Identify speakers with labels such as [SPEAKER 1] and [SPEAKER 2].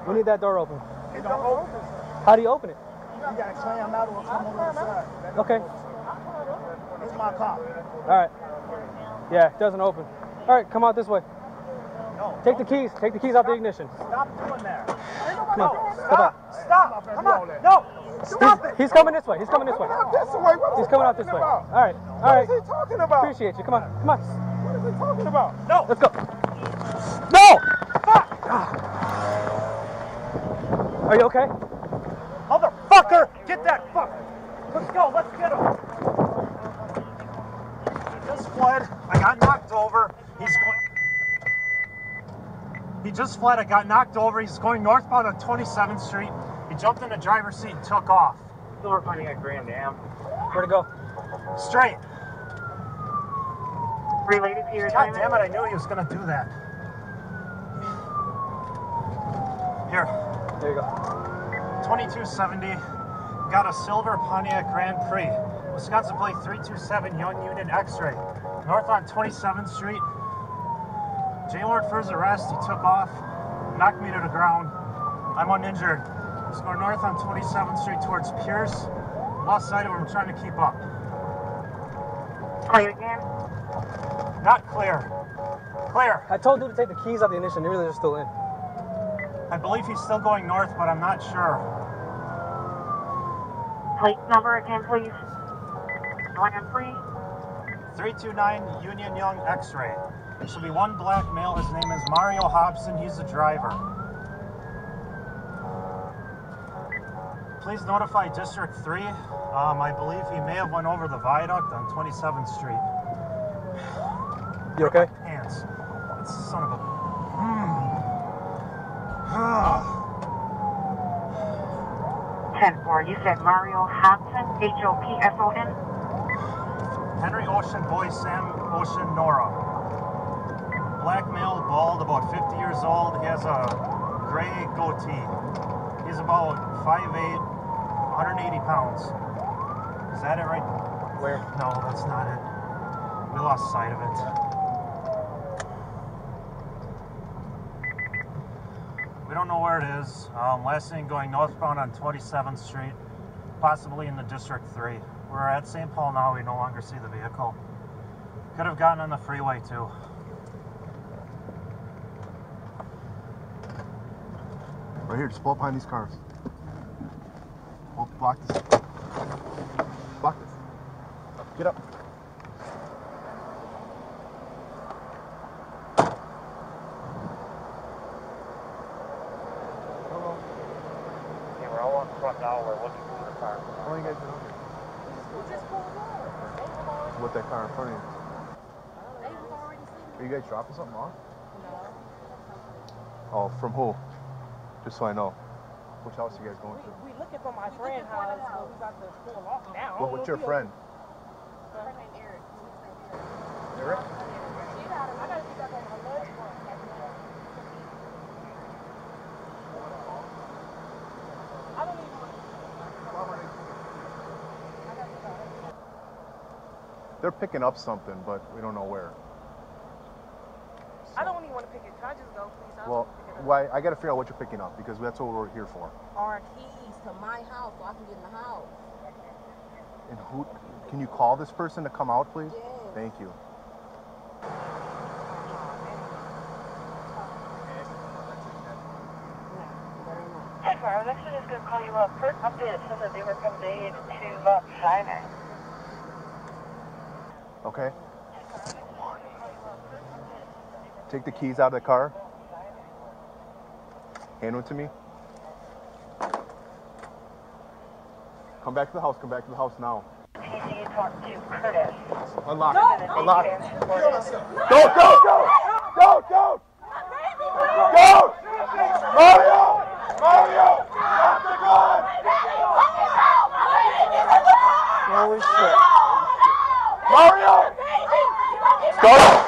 [SPEAKER 1] We need that door open.
[SPEAKER 2] It don't open.
[SPEAKER 1] How do you open it?
[SPEAKER 2] You gotta slam out or come on the side.
[SPEAKER 1] Okay.
[SPEAKER 2] This is my car.
[SPEAKER 1] All right. Yeah, it doesn't open. All right, come out this way.
[SPEAKER 2] No.
[SPEAKER 1] Take the keys. Take the keys out the ignition.
[SPEAKER 2] Stop doing that.
[SPEAKER 1] Come on.
[SPEAKER 2] Stop. Stop. Come on. No. Stop it.
[SPEAKER 1] He's coming this way. He's coming this way. He's coming out this way. All right. All right.
[SPEAKER 2] What is he talking about?
[SPEAKER 1] Appreciate you. Come on. Come on.
[SPEAKER 2] What is he talking about? No.
[SPEAKER 1] Let's go. No!
[SPEAKER 2] Fuck.
[SPEAKER 1] Are you okay?
[SPEAKER 2] Motherfucker! Get that fuck! Let's go, let's get him! He just fled. I got knocked over. He just fled. I got knocked over. He's going northbound on 27th Street. He jumped in the driver's seat and took off.
[SPEAKER 3] Still recording at Grand Am.
[SPEAKER 1] Where'd it go?
[SPEAKER 2] Straight.
[SPEAKER 3] Related to your
[SPEAKER 2] God damn it, I knew he was gonna do that. Here.
[SPEAKER 1] There you go.
[SPEAKER 2] 2270. Got a silver Pontiac Grand Prix. Wisconsin plate 327 Young Union X-ray. North on 27th Street. Jailward for his arrest. He took off. Knocked me to the ground. I'm uninjured. He's going north on 27th Street towards Pierce. Lost sight of him. I'm trying to keep up.
[SPEAKER 3] Clear again?
[SPEAKER 2] Not clear. Clear.
[SPEAKER 1] I told you to take the keys out the ignition. They really are still in.
[SPEAKER 2] I believe he's still going north, but I'm not sure.
[SPEAKER 3] Plate number again, please. Grand Prix.
[SPEAKER 2] 329 Union Young X-ray. There should be one black male. His name is Mario Hobson. He's the driver. Please notify District 3. I believe he may have went over the viaduct on 27th Street.
[SPEAKER 1] You okay?
[SPEAKER 2] Hands. That son of a...
[SPEAKER 3] 10-4. You said Mario Hobson, H-O-P-S-O-N?
[SPEAKER 2] Henry Ocean Boy, Sam Ocean Nora. Black male, bald, about 50 years old. He has a gray goatee. He's about 5'8", 180 pounds. Is that it right?
[SPEAKER 1] Where?
[SPEAKER 2] No, that's not it. We lost sight of it. We don't know where it is. Last thing going northbound on 27th Street, possibly in the District 3. We're at St. Paul now. We no longer see the vehicle. Could have gotten on the freeway too.
[SPEAKER 4] Right here, just pull up behind these cars. Block this. Block this. Get up.
[SPEAKER 3] Yeah, we're all on the front now. We're looking for the car.
[SPEAKER 4] How long you guys been on here? What that car in front of you? Are you guys dropping something off? No. Oh, from who? Just so I know. Which house you guys going to?
[SPEAKER 5] We looking for my friend's house, but we about to pull off now.
[SPEAKER 4] What's your friend?
[SPEAKER 5] Her name Eric.
[SPEAKER 4] Eric?
[SPEAKER 5] I gotta be back on my lunch one. I don't even want to.
[SPEAKER 4] They're picking up something, but we don't know where.
[SPEAKER 5] I don't even want to pick it. Can I just go, please?
[SPEAKER 4] Well, why? I got to figure out what you're picking up because that's what we're here for.
[SPEAKER 6] Or keys to my house so I can get in the house.
[SPEAKER 4] And who? Can you call this person to come out, please?
[SPEAKER 6] Yes.
[SPEAKER 4] Thank you.
[SPEAKER 3] Hey, Carl, I was actually just going to call you up. First update said that they were conveyed to Sinai.
[SPEAKER 4] Okay. Take the keys out of the car. Hand them to me. Come back to the house. Come back to the house now.
[SPEAKER 3] TC talked to Curtis.
[SPEAKER 4] Unlock.
[SPEAKER 3] No.
[SPEAKER 4] Unlock. Don't! Don't! Mario! Mario! Stop the gun!
[SPEAKER 1] Holy shit.
[SPEAKER 4] Mario! Stop!